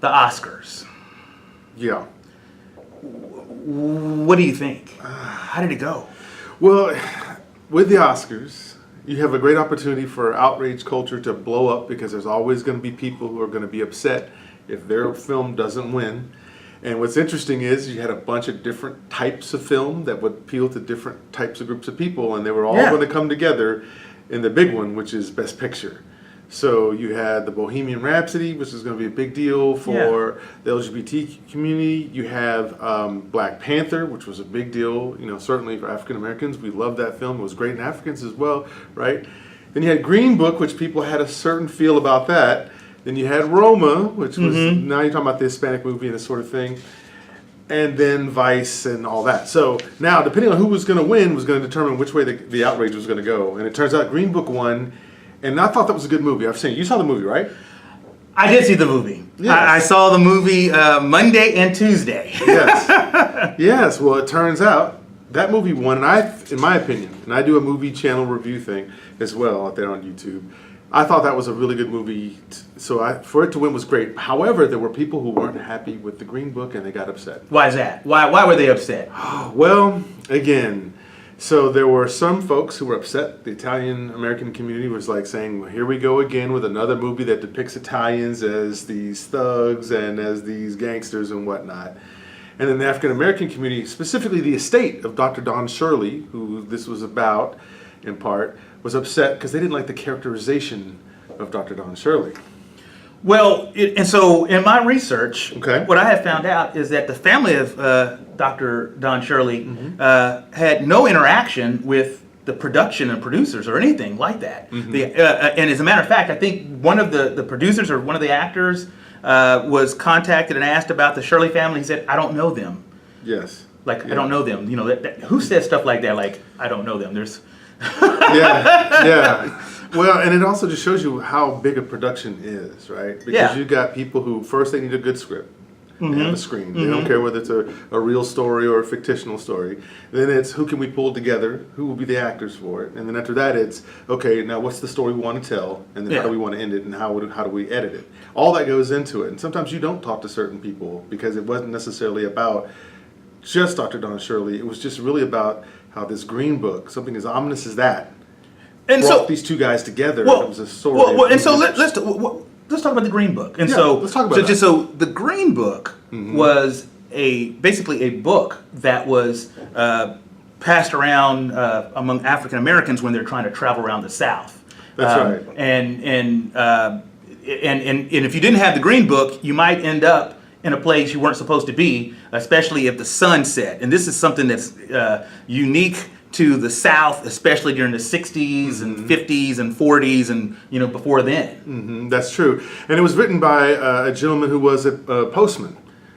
the Oscars. Yeah. What do you think? How did it go? Well, with the Oscars, you have a great opportunity for outrage culture to blow up because there's always going to be people who are going to be upset if their film doesn't win. And what's interesting is you had a bunch of different types of film that would appeal to different types of groups of people, and they were all going to come together in the big one, which is Best Picture. So you had the Bohemian Rhapsody, which is going to be a big deal for the LGBT community. You have Black Panther, which was a big deal, certainly for African Americans. We loved that film. It was great in Africans as well, right? Then you had Green Book, which people had a certain feel about that. Then you had Roma, which was, now you're talking about the Hispanic movie and this sort of thing. And then Vice and all that. So now, depending on who was going to win, was going to determine which way the outrage was going to go. And it turns out Green Book won. And I thought that was a good movie. I've seen it. You saw the movie, right? I did see the movie. Yes. I saw the movie Monday and Tuesday. Yes. Yes. Well, it turns out that movie won. And in my opinion, and I do a movie channel review thing as well out there on YouTube, I thought that was a really good movie. So for it to win was great. However, there were people who weren't happy with the Green Book and they got upset. Why is that? Why were they upset? Well, again, so there were some folks who were upset. The Italian American community was like saying, well, here we go again with another movie that depicts Italians as these thugs and as these gangsters and whatnot. And then the African American community, specifically the estate of Dr. Don Shirley, who this was about in part, was upset because they didn't like the characterization of Dr. Don Shirley. Well, and so in my research, Okay. what I have found out is that the family of Dr. Don Shirley had no interaction with the production and producers or anything like that. And as a matter of fact, I think one of the producers or one of the actors was contacted and asked about the Shirley family. He said, I don't know them. Yes. Like, I don't know them. Who says stuff like that? Like, I don't know them. There's... Yeah. Well, and it also just shows you how big a production is, right? Because you got people who first they need a good script and have a screen. They don't care whether it's a real story or a fictional story. Then it's who can we pull together? Who will be the actors for it? And then after that, it's okay. Now what's the story we want to tell? And then how do we want to end it? And how do we edit it? All that goes into it. And sometimes you don't talk to certain people because it wasn't necessarily about just Dr. Don Shirley. It was just really about how this Green Book, something as ominous as that, and brought these two guys together. It was a story. And so let's talk about the Green Book. And let's talk about that. So the Green Book was basically a book that was passed around among African Americans when they're trying to travel around the South. That's right. And if you didn't have the Green Book, you might end up in a place you weren't supposed to be, especially if the sun set. And this is something that's unique to the South, especially during the 60s and 50s and 40s and before then. That's true. And it was written by a gentleman who was a postman.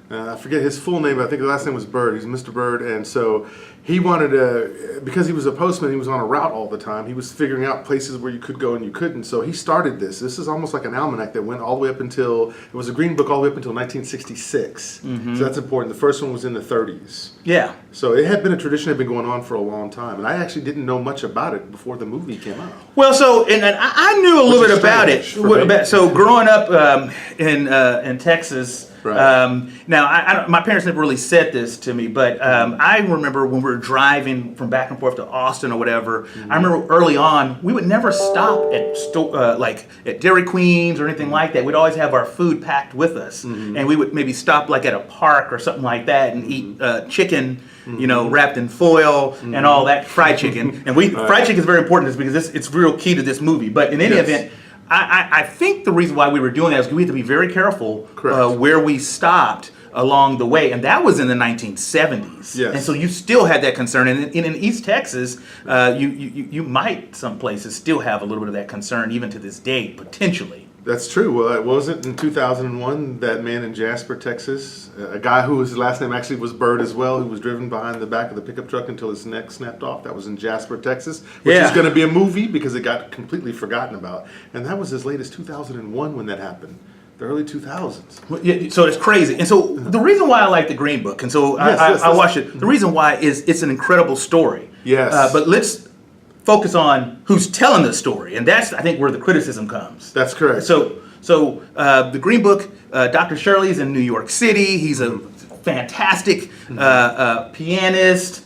I forget his full name, but I think the last name was Bird. He's Mr. Bird. And so he wanted to, because he was a postman, he was on a route all the time. He was figuring out places where you could go and you couldn't. So he started this. This is almost like an almanac that went all the way up until, it was a Green Book all the way up until 1966. So that's important. The first one was in the 30s. Yeah. So it had been a tradition that had been going on for a long time. And I actually didn't know much about it before the movie came out. Well, so, and I knew a little bit about it. So growing up in Texas, now, my parents never really said this to me, but I remember when we were driving from back and forth to Austin or whatever, I remember early on, we would never stop at like at Dairy Queens or anything like that. We'd always have our food packed with us. And we would maybe stop like at a park or something like that and eat chicken, wrapped in foil and all that, fried chicken. And fried chicken is very important because it's real key to this movie. But in any event, I think the reason why we were doing that is we had to be very careful where we stopped along the way, and that was in the 1970s. Yes. And so you still had that concern, and in East Texas, you might some places still have a little bit of that concern even to this day, potentially. That's true. Well, was it in 2001 that man in Jasper, Texas, a guy whose last name actually was Bird as well, who was driven behind the back of the pickup truck until his neck snapped off? That was in Jasper, Texas, which is going to be a movie because it got completely forgotten about. And that was as late as 2001 when that happened. The early 2000s. Well, yeah, so it's crazy. And so the reason why I like the Green Book, and so I watched it, the reason why is it's an incredible story. Yes. But let's focus on who's telling the story, and that's, I think, where the criticism comes. That's correct. So So the Green Book, Dr. Shirley's in New York City. He's a fantastic pianist.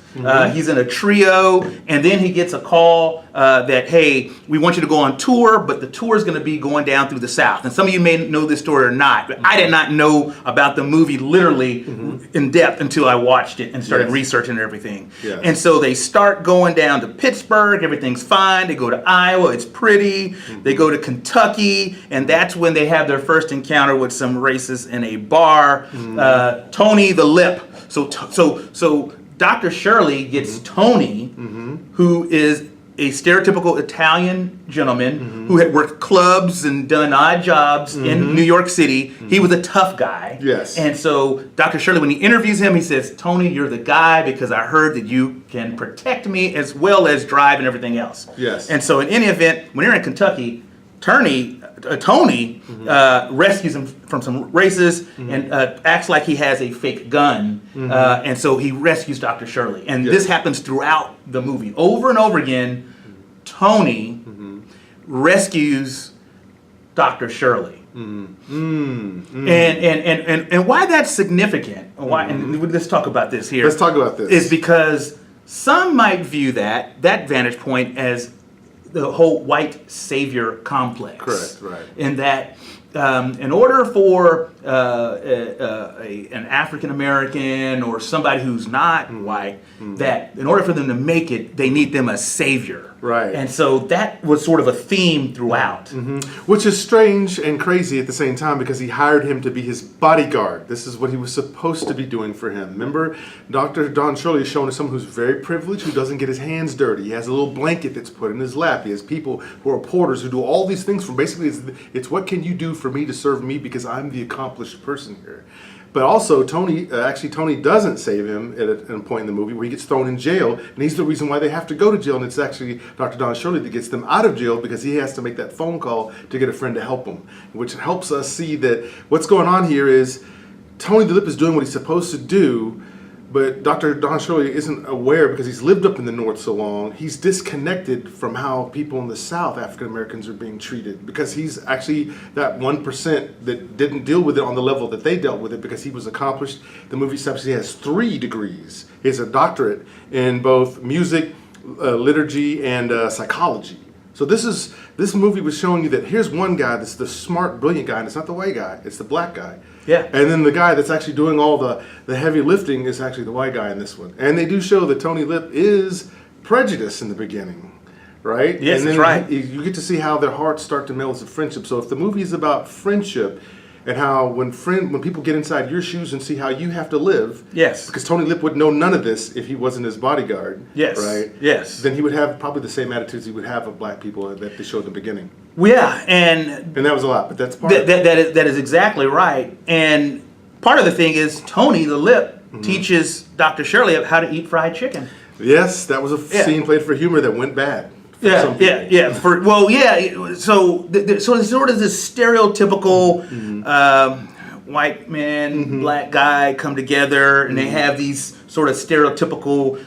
He's in a trio, and then he gets a call that, hey, we want you to go on tour, but the tour is going to be going down through the South. And some of you may know this story or not, but I did not know about the movie literally in depth until I watched it and started researching everything. Yes. And so they start going down to Pittsburgh, everything's fine. They go to Iowa, it's pretty. They go to Kentucky, and that's when they have their first encounter with some racists in a bar. Tony the Lip. So Dr. Shirley gets Tony, who is a stereotypical Italian gentleman who had worked clubs and done odd jobs in New York City. He was a tough guy. Yes. And so Dr. Shirley, when he interviews him, he says, Tony, you're the guy because I heard that you can protect me as well as drive and everything else. Yes. And so in any event, when you're in Kentucky, Tony rescues him from some racists and acts like he has a fake gun. And so he rescues Dr. Shirley. And this happens throughout the movie. Over and over again, Tony rescues Dr. Shirley. And why that's significant, and let's talk about this here. Let's talk about this. Is because some might view that vantage point as the whole white savior complex. Correct, right. In that, in order for an African American or somebody who's not white, that in order for them to make it, they need them a savior. Right. And so that was sort of a theme throughout. Which is strange and crazy at the same time because he hired him to be his bodyguard. This is what he was supposed to be doing for him. Remember, Dr. Don Shirley is shown as someone who's very privileged, who doesn't get his hands dirty. He has a little blanket that's put in his lap. He has people who are porters who do all these things for basically, it's what can you do for me to serve me because I'm the accomplished person here. But also, Tony doesn't save him at a point in the movie where he gets thrown in jail, and he's the reason why they have to go to jail, and it's actually Dr. Don Shirley that gets them out of jail because he has to make that phone call to get a friend to help him, which helps us see that what's going on here is Tony the Lip is doing what he's supposed to do, but Dr. Don Shirley isn't aware because he's lived up in the North so long. He's disconnected from how people in the South, African Americans, are being treated because he's actually that 1% that didn't deal with it on the level that they dealt with it because he was accomplished. The movie establishes he has 3 degrees. He has a doctorate in both music, liturgy, and psychology. So this movie was showing you that here's one guy that's the smart, brilliant guy, and it's not the white guy, it's the black guy. Yeah. And then the guy that's actually doing all the heavy lifting is actually the white guy in this one. And they do show that Tony Lip is prejudiced in the beginning, right? Yes, and then that's right. You get to see how their hearts start to meld as a friendship. So if the movie is about friendship and how when people get inside your shoes and see how you have to live, Yes. because Tony Lip would know none of this if he wasn't his bodyguard, Yes. right? Yes. Then he would have probably the same attitudes he would have of black people that they showed in the beginning. Well, yeah, and that was a lot, but that's part of it. that is exactly right. And part of the thing is Tony the Lip teaches Dr. Shirley how to eat fried chicken. Yes, that was a scene played for humor that went bad. Yeah. So there's sort of this stereotypical white man, black guy come together, and they have these sort of stereotypical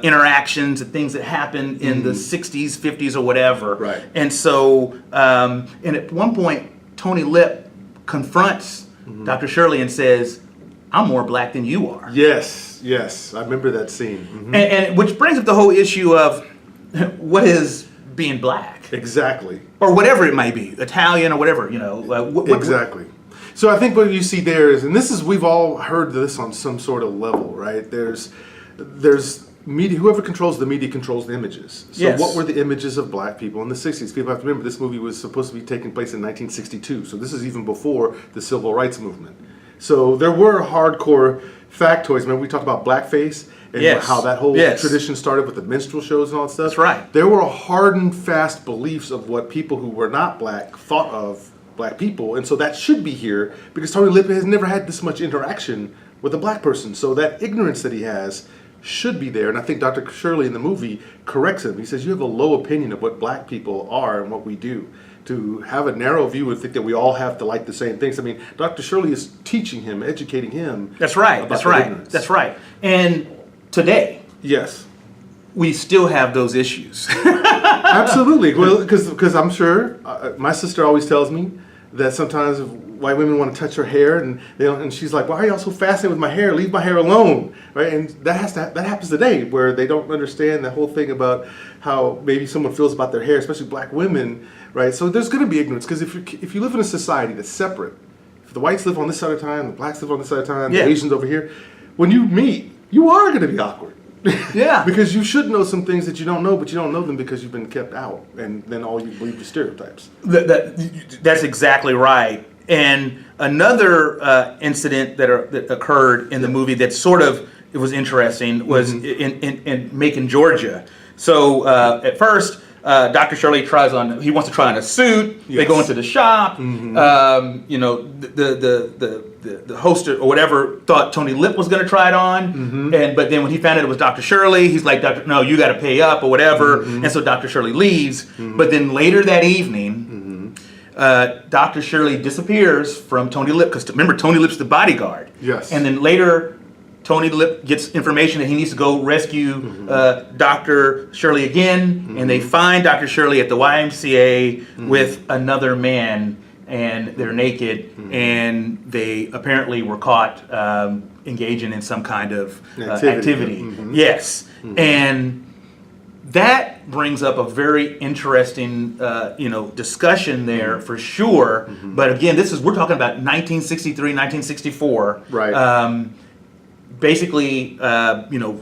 interactions and things that happen in the 60s, 50s, or whatever. Right. And so, and at one point, Tony Lip confronts Dr. Shirley and says, "I'm more black than you are." Yes, I remember that scene. And which brings up the whole issue of what is being black, Exactly. or whatever it might be, Italian or whatever, Exactly. So I think what you see there is, and we've all heard this on some sort of level, right? There's media, whoever controls the media controls the images. So Yes. what were the images of black people in the 60s? People have to remember this movie was supposed to be taking place in 1962. So this is even before the civil rights movement. So there were hardcore factoids. Remember we talked about blackface and how that whole tradition started with the minstrel shows and all that stuff? That's right. There were hard and fast beliefs of what people who were not black thought of black people, and so that should be here because Tony Lip has never had this much interaction with a black person. So that ignorance that he has should be there, and I think Dr. Shirley in the movie corrects him. He says, you have a low opinion of what black people are and what we do. To have a narrow view and think that we all have to like the same things. I mean, Dr. Shirley is teaching him, educating him. That's right. About That's that right. ignorance. That's right. And today, Yes. we still have those issues. Absolutely. Well, because I'm sure my sister always tells me that sometimes white women want to touch her hair, and and she's like, "Why are y'all so fascinated with my hair? Leave my hair alone!" Right? And that happens today, where they don't understand the whole thing about how maybe someone feels about their hair, especially black women, right? So there's going to be ignorance, because if you live in a society that's separate, if the whites live on this side of town, the blacks live on this side of town, the Asians over here, when you meet, you are going to be awkward. Yeah. Because you should know some things that you don't know, but you don't know them because you've been kept out, and then all you believe is stereotypes. That's exactly right. And another incident that occurred in the movie that sort of it was interesting was in Macon, Georgia. So at first, Dr. Shirley he wants to try on a suit. Yes. They go into the shop. The host or whatever thought Tony Lip was going to try it on, but then when he found out it was Dr. Shirley, he's like, "No, you got to pay up or whatever." And so Dr. Shirley leaves. But then later that evening, Dr. Shirley disappears from Tony Lip, because remember, Tony Lip's the bodyguard. Yes. And then later, Tony Lip gets information that he needs to go rescue Dr. Shirley again, and they find Dr. Shirley at the YMCA with another man, and they're naked, and they apparently were caught engaging in some kind of activity. Yes, and that brings up a very interesting, discussion there for sure. But again, we're talking about 1963, 1964. Right. Basically,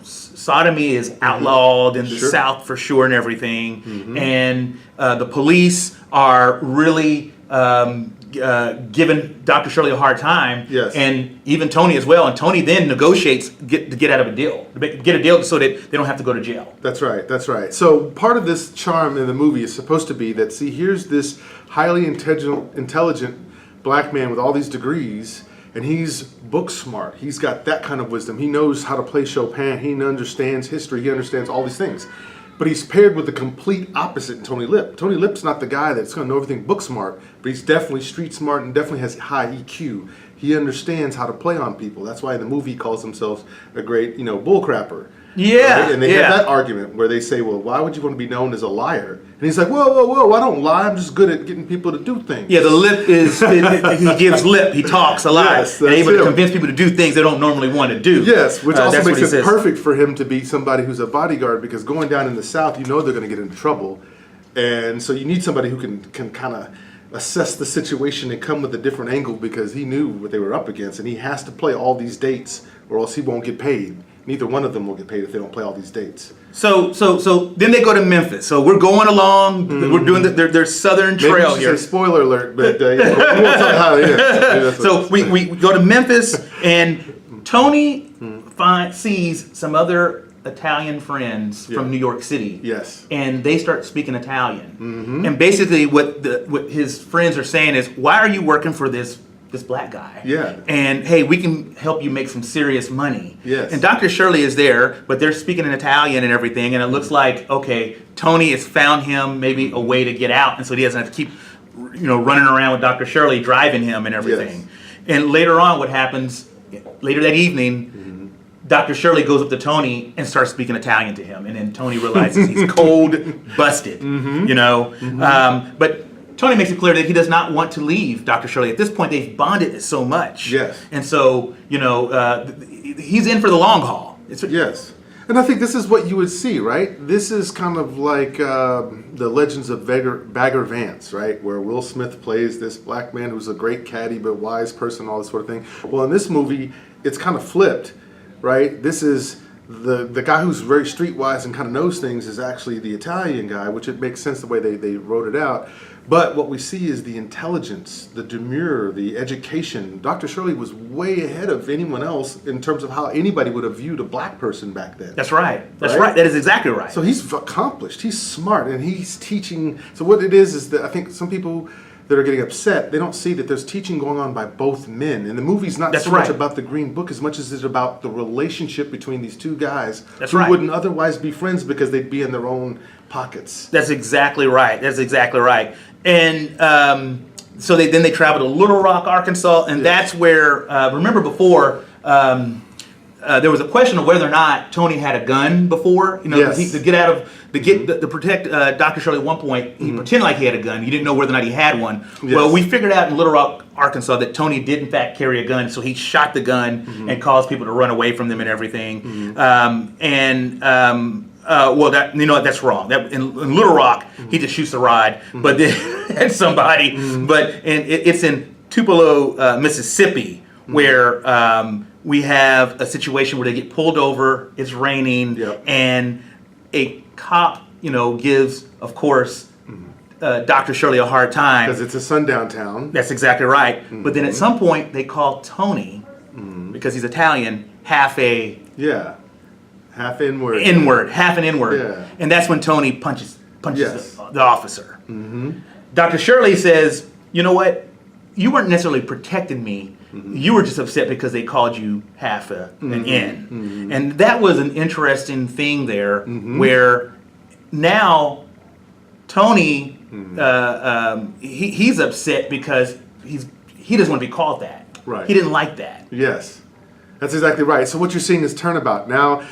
sodomy is outlawed in the South for sure and everything. And the police are really giving Dr. Shirley a hard time. Yes. And even Tony as well. And Tony then negotiates to get out of a deal, get a deal so that they don't have to go to jail. That's right. That's right. So part of this charm in the movie is supposed to be that, see, here's this highly intelligent black man with all these degrees, and he's book smart. He's got that kind of wisdom. He knows how to play Chopin. He understands history. He understands all these things. But he's paired with the complete opposite in Tony Lip. Tony Lip's not the guy that's going to know everything book smart, but he's definitely street smart and definitely has high EQ. He understands how to play on people. That's why in the movie he calls himself a great, bullcrapper. Yeah. Right? And they have that argument where they say, well, why would you want to be known as a liar? And he's like, whoa, I don't lie. I'm just good at getting people to do things. Yeah, the lip is, he gives lip. He talks a lot. Yes, and able him. to convince people to do things they don't normally want to do. Yes, which also that's makes it perfect for him to be somebody who's a bodyguard, because going down in the South, they're going to get into trouble. And so you need somebody who can kind of assess the situation and come with a different angle, because he knew what they were up against, and he has to play all these dates or else he won't get paid. Neither one of them will get paid if they don't play all these dates. So then they go to Memphis. So we're going along. We're doing their southern trail Maybe here. say spoiler alert, but we won't tell how it is. So we go to Memphis, and Tony sees some other Italian friends from New York City. Yes. And they start speaking Italian. And basically what his friends are saying is, why are you working for this black guy? Yeah. And hey, we can help you make some serious money. Yes. And Dr. Shirley is there, but they're speaking in Italian and everything, and it looks like, okay, Tony has found him maybe a way to get out, and so he doesn't have to keep running around with Dr. Shirley driving him and everything. Yes. And later on, what happens later that evening, Dr. Shirley goes up to Tony and starts speaking Italian to him, and then Tony realizes he's cold busted, but Tony makes it clear that he does not want to leave Dr. Shirley. At this point, they've bonded so much. Yes. And so, he's in for the long haul. Yes. And I think this is what you would see, right? This is kind of like the Legends of Bagger Vance, right? Where Will Smith plays this black man who's a great caddy but wise person, all this sort of thing. Well, in this movie, it's kind of flipped, right? This is the guy who's very streetwise and kind of knows things is actually the Italian guy, which it makes sense the way they wrote it out. But what we see is the intelligence, the demure, the education. Dr. Shirley was way ahead of anyone else in terms of how anybody would have viewed a black person back then. That's right. That's right. That is exactly right. So he's accomplished. He's smart, and he's teaching. So what it is that I think some people that are getting upset, they don't see that there's teaching going on by both men. And the movie's not so much about the Green Book as much as it's about the relationship between these two guys who wouldn't otherwise be friends because they'd be in their own pockets. That's exactly right. And so they travel to Little Rock, Arkansas, and that's where, remember before, there was a question of whether or not Tony had a gun before. Yes. To protect Dr. Shirley. At one point, he pretended like he had a gun. You didn't know whether or not he had one. Yes. Well, we figured out in Little Rock, Arkansas, that Tony did in fact carry a gun. So he shot the gun and caused people to run away from them and everything. Well, that's wrong. That in Little Rock, he just shoots the rod, but then at somebody. It's in Tupelo, Mississippi, where we have a situation where they get pulled over. It's raining, and a cop, gives, of course, Dr. Shirley a hard time because it's a sundown town. That's exactly right. But then at some point, they call Tony because he's Italian, half an inward. Half an inward. Yeah. And that's when Tony punches the officer. Dr. Shirley says, you know what? You weren't necessarily protecting me. You were just upset because they called you half an in. And that was an interesting thing there where now Tony, he's upset because he doesn't want to be called that. Right. He didn't like that. Yes. That's exactly right. So what you're seeing is turnabout. Now,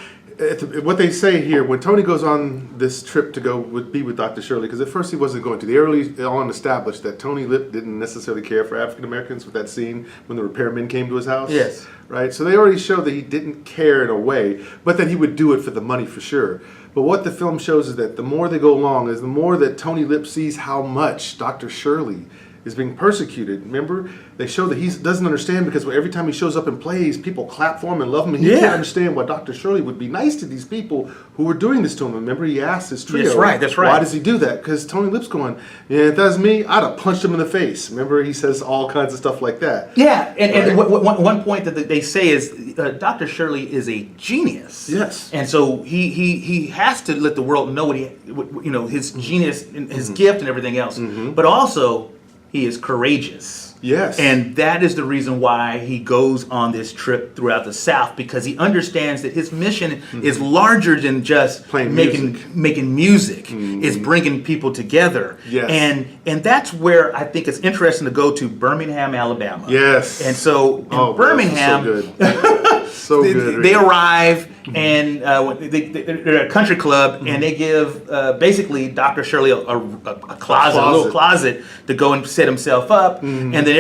what they say here, when Tony goes on this trip to go be with Dr. Shirley, because at first he wasn't going to. They early on established that Tony Lip didn't necessarily care for African Americans with that scene when the repairmen came to his house. Yes. Right? So they already showed that he didn't care in a way, but that he would do it for the money for sure. But what the film shows is that the more they go along, is the more that Tony Lip sees how much Dr. Shirley is being persecuted. Remember, they show that he doesn't understand because every time he shows up and plays, people clap for him and love him, and he can't understand why Dr. Shirley would be nice to these people who were doing this to him. Remember, he asked his trio, that's right. Why does he do that? Because Tony Lip's going, yeah, if that's me, I'd have punched him in the face. Remember, he says all kinds of stuff like that. Yeah, and one point that they say is Dr. Shirley is a genius. Yes. And so he has to let the world know his genius, and his gift, and everything else. But also, he is courageous. Yes. And that is the reason why he goes on this trip throughout the South, because he understands that his mission is larger than just making music. It's bringing people together. Yes. And that's where I think it's interesting to go to Birmingham, Alabama. Yes. And so in Birmingham, so good. So good. They arrive and they're at a country club, and they give basically Dr. Shirley a little closet to go and set himself up, and then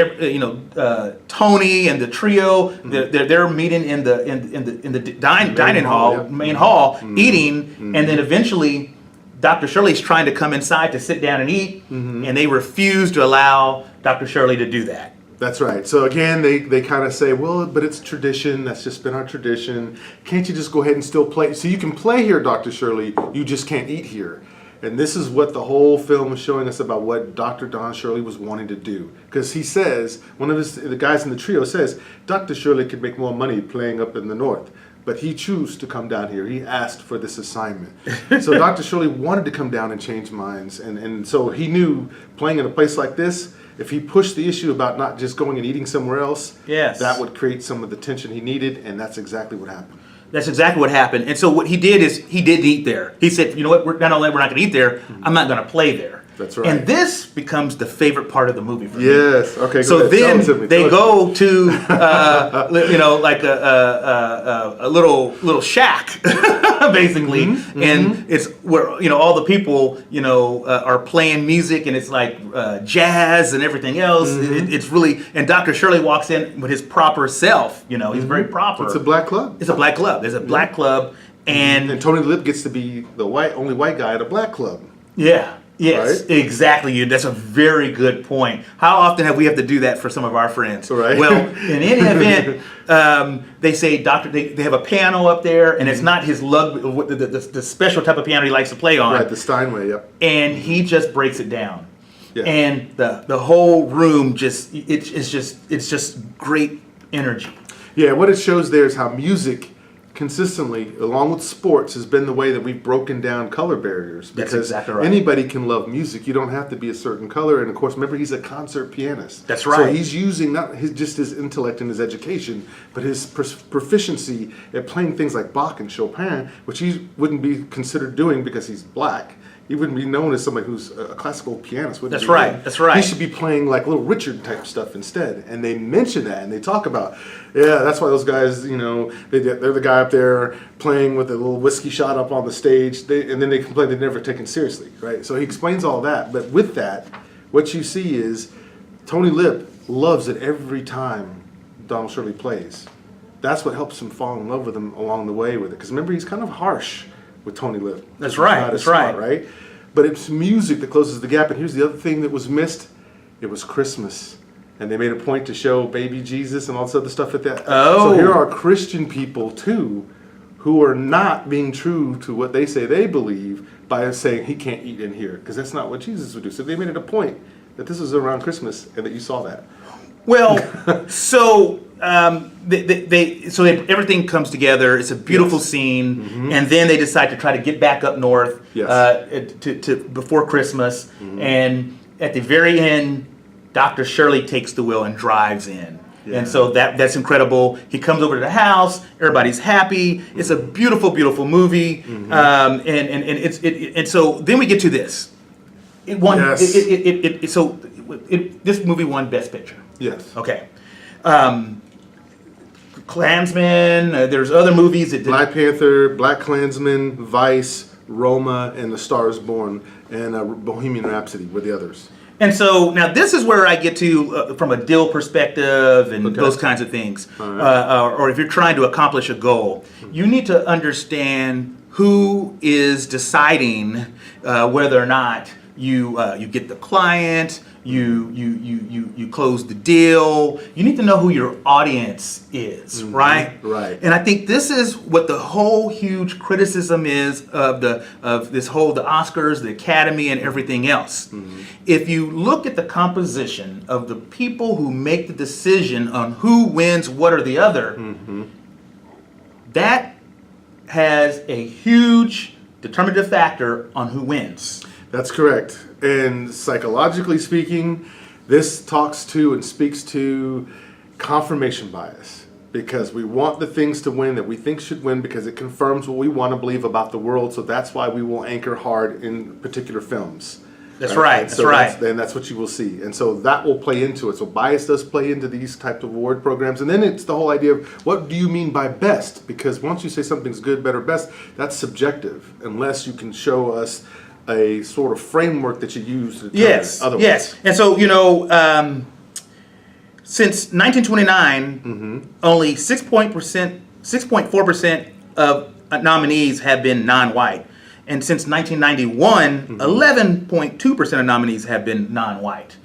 Tony and the trio they're meeting in the dining hall, main hall, eating, and then eventually Dr. Shirley's trying to come inside to sit down and eat, and they refuse to allow Dr. Shirley to do that. That's right. So again, they kind of say, well, but it's tradition. That's just been our tradition. Can't you just go ahead and still play? So you can play here, Dr. Shirley. You just can't eat here. And this is what the whole film is showing us about what Dr. Don Shirley was wanting to do. Because he says, one of the guys in the trio says, Dr. Shirley could make more money playing up in the north. But he chose to come down here. He asked for this assignment. So Dr. Shirley wanted to come down and change minds. And so he knew playing in a place like this, if he pushed the issue about not just going and eating somewhere else, that would create some of the tension he needed, and that's exactly what happened. That's exactly what happened. And so what he did is he did eat there. He said, you know what, not only we're not going to eat there, I'm not going to play there. That's right. And this becomes the favorite part of the movie for me. Yes. Okay. So then they go to like a little shack, basically, and it's where all the people are playing music, and it's like jazz and everything else. It's really, and Dr. Shirley walks in with his proper self. He's very proper. It's a black club. It's a black club. There's a black club, and Tony Lip gets to be the only white guy at a black club. Yeah. Yes, right? Exactly. That's a very good point. How often have we to do that for some of our friends? Right. Well, in any event, they say they have a piano up there, and it's not his the special type of piano he likes to play on. Right, the Steinway. Yep. And he just breaks it down, yeah. And the whole room it's just great energy. Yeah, what it shows there is how music consistently, along with sports, has been the way that we've broken down color barriers. Because that's exactly right. Anybody can love music. You don't have to be a certain color. And of course, remember, he's a concert pianist. That's right. So he's using not just his intellect and his education, but his proficiency at playing things like Bach and Chopin, which he wouldn't be considered doing because he's black. He wouldn't be known as somebody who's a classical pianist. That's right. That's right. He should be playing like Little Richard type stuff instead. And they mention that and they talk about, yeah, that's why those guys, they're the guy up there playing with a little whiskey shot up on the stage. And then they complain they're never taken seriously, right? So he explains all that. But with that, what you see is Tony Lip loves it every time Donald Shirley plays. That's what helps him fall in love with him along the way with it. Because remember, he's kind of harsh with Tony Lip. That's right. That's right. Right? But it's music that closes the gap. And here's the other thing that was missed. It was Christmas. And they made a point to show baby Jesus and all this other stuff at that. Oh. So here are Christian people, too, who are not being true to what they say they believe by saying he can't eat in here. Because that's not what Jesus would do. So they made it a point that this is around Christmas and that you saw that. Well, so everything comes together. It's a beautiful scene, and then they decide to try to get back up north to before Christmas. And at the very end, Dr. Shirley takes the wheel and drives in. Yeah. And so that's incredible. He comes over to the house. Everybody's happy. It's a beautiful, beautiful movie. And so then we get to this. It won. Yes. This movie won Best Picture. Yes. Okay. Klansman. There's other movies that Black Panther, Black Klansman, Vice, Roma, and The Star Is Born, and Bohemian Rhapsody were the others. And so now this is where I get to from a deal perspective and those kinds of things. Right. Or if you're trying to accomplish a goal, you need to understand who is deciding whether or not you get the client, you close the deal. You need to know who your audience is, right? Right. And I think this is what the whole huge criticism is of the Oscars, the Academy, and everything else. If you look at the composition of the people who make the decision on who wins what or the other, that has a huge determinative factor on who wins. That's correct. And psychologically speaking, this talks to and speaks to confirmation bias, because we want the things to win that we think should win because it confirms what we want to believe about the world. So that's why we will anchor hard in particular films. That's right. That's right. And that's what you will see. And so that will play into it. So bias does play into these types of award programs. And then it's the whole idea of what do you mean by best? Because once you say something's good, better, best, that's subjective unless you can show us a sort of framework that you use to determine otherwise. Yes. And so, since 1929, only 6.4% of nominees have been non-white. And since 1991, 11.2% of nominees have been non-white.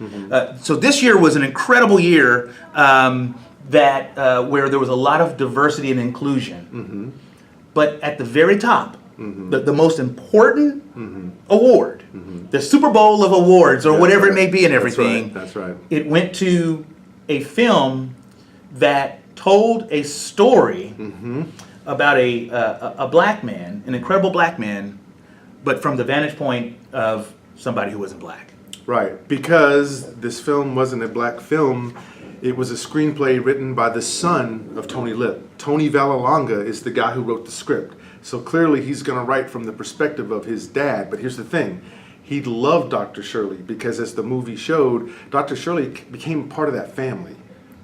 So this year was an incredible year where there was a lot of diversity and inclusion. But at the very top, the most important award, the Super Bowl of awards, or whatever it may be and everything. That's right. It went to a film that told a story about a black man, an incredible black man, but from the vantage point of somebody who wasn't black. Right. Because this film wasn't a black film. It was a screenplay written by the son of Tony Lip. Tony Vallelonga is the guy who wrote the script. So clearly he's going to write from the perspective of his dad. But here's the thing. He loved Dr. Shirley because as the movie showed, Dr. Shirley became part of that family,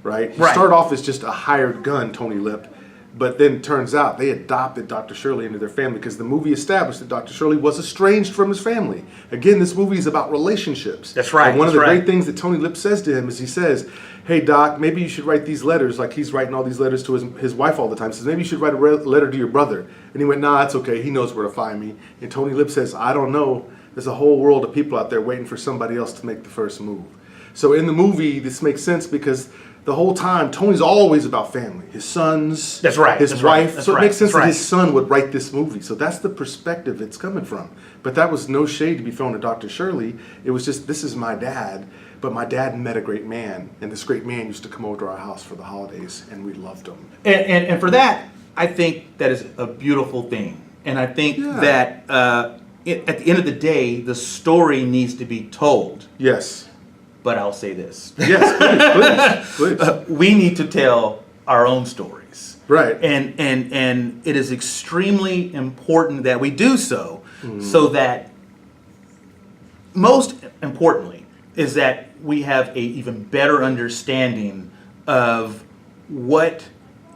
right? He started off as just a hired gun, Tony Lip. But then it turns out they adopted Dr. Shirley into their family because the movie established that Dr. Shirley was estranged from his family. Again, this movie is about relationships. That's right. And one of the great things that Tony Lip says to him is he says, hey, Doc, maybe you should write these letters. Like he's writing all these letters to his wife all the time. He says, maybe you should write a letter to your brother. And he went, nah, it's okay. He knows where to find me. And Tony Lip says, I don't know. There's a whole world of people out there waiting for somebody else to make the first move. So in the movie, this makes sense because the whole time, Tony's always about family. His sons, his wife. So it makes sense that his son would write this movie. So that's the perspective it's coming from. But that was no shade to be thrown at Dr. Shirley. It was just, this is my dad. But my dad met a great man. And this great man used to come over to our house for the holidays. And we loved him. And for that, I think that is a beautiful thing. And I think that at the end of the day, the story needs to be told. Yes. But I'll say this. Yes, please. We need to tell our own stories. Right. And it is extremely important that we do so, so that most importantly is that we have a even better understanding of what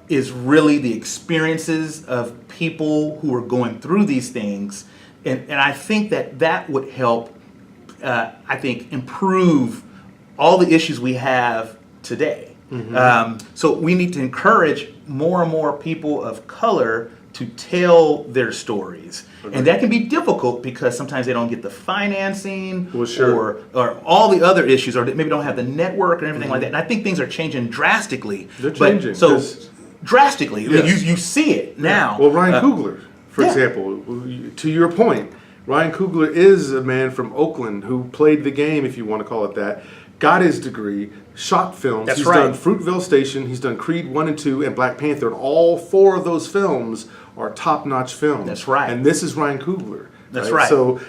is really the experiences of people who are going through these things. And I think that would help, I think, improve all the issues we have today. So we need to encourage more and more people of color to tell their stories. And that can be difficult because sometimes they don't get the financing or all the other issues, or maybe don't have the network and everything like that. And I think things are changing drastically. They're changing. So drastically. Yes. You see it now. Well, Ryan Coogler, for example, to your point, Ryan Coogler is a man from Oakland who played the game, if you want to call it that, got his degree, shot films. That's he's right. done Fruitvale Station, he's done Creed 1 and 2, and Black Panther, and all 4 of those films are top-notch films. That's right. And this is Ryan Coogler. That's right. So,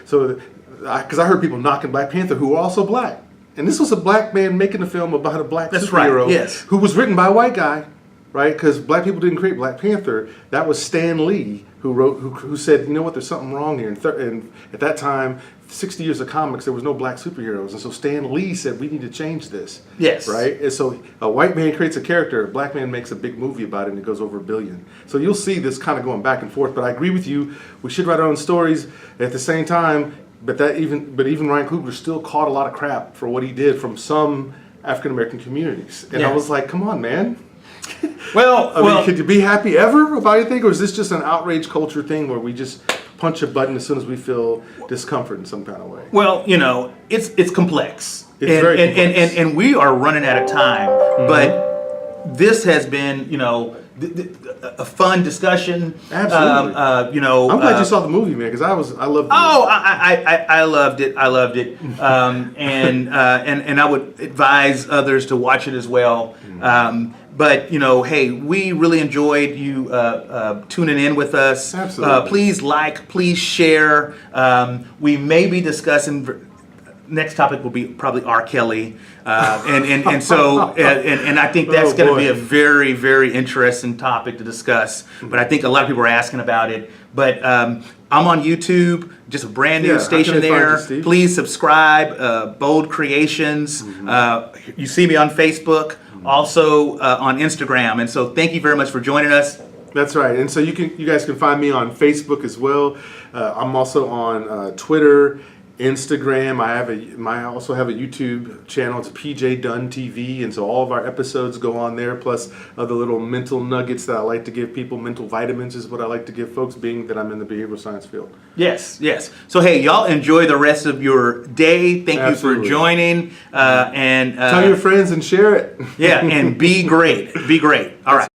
because I heard people knocking Black Panther who are also black. And this was a black man making a film about a black superhero who was written by a white guy, right? Because black people didn't create Black Panther. That was Stan Lee who said, you know what, there's something wrong here. And at that time, 60 years of comics, there was no black superheroes. And so Stan Lee said, we need to change this. Yes. Right? And so a white man creates a character, a black man makes a big movie about it, and it goes over $1 billion. So you'll see this kind of going back and forth. But I agree with you. We should write our own stories. At the same time, but even Ryan Coogler still caught a lot of crap for what he did from some African American communities. And I was like, come on, man. I mean, could you be happy ever about anything, or is this just an outrage culture thing where we just punch a button as soon as we feel discomfort in some kind of way? Well, it's complex. It's very complex. And we are running out of time. But this has been, a fun discussion. Absolutely. I'm glad you saw the movie, man, because I loved it. Oh, I loved it. I loved it. And I would advise others to watch it as well. But hey, we really enjoyed you tuning in with us. Absolutely. Please share. We may be discussing. Next topic will be probably R. Kelly, and so I think that's going to be a very, very interesting topic to discuss. But I think a lot of people are asking about it. But I'm on YouTube, just a brand new station there. Please subscribe, Bold Creations. You see me on Facebook, also on Instagram. And so thank you very much for joining us. That's right. And so you guys can find me on Facebook as well. I'm also on Twitter, Instagram. I also have a YouTube channel. It's PJ Dunn TV, and so all of our episodes go on there. Plus other little mental nuggets that I like to give people. Mental vitamins is what I like to give folks, being that I'm in the behavioral science field. Yes. So hey, y'all enjoy the rest of your day. Thank you for joining. And tell your friends and share it. Yeah, and be great. Be great. All right.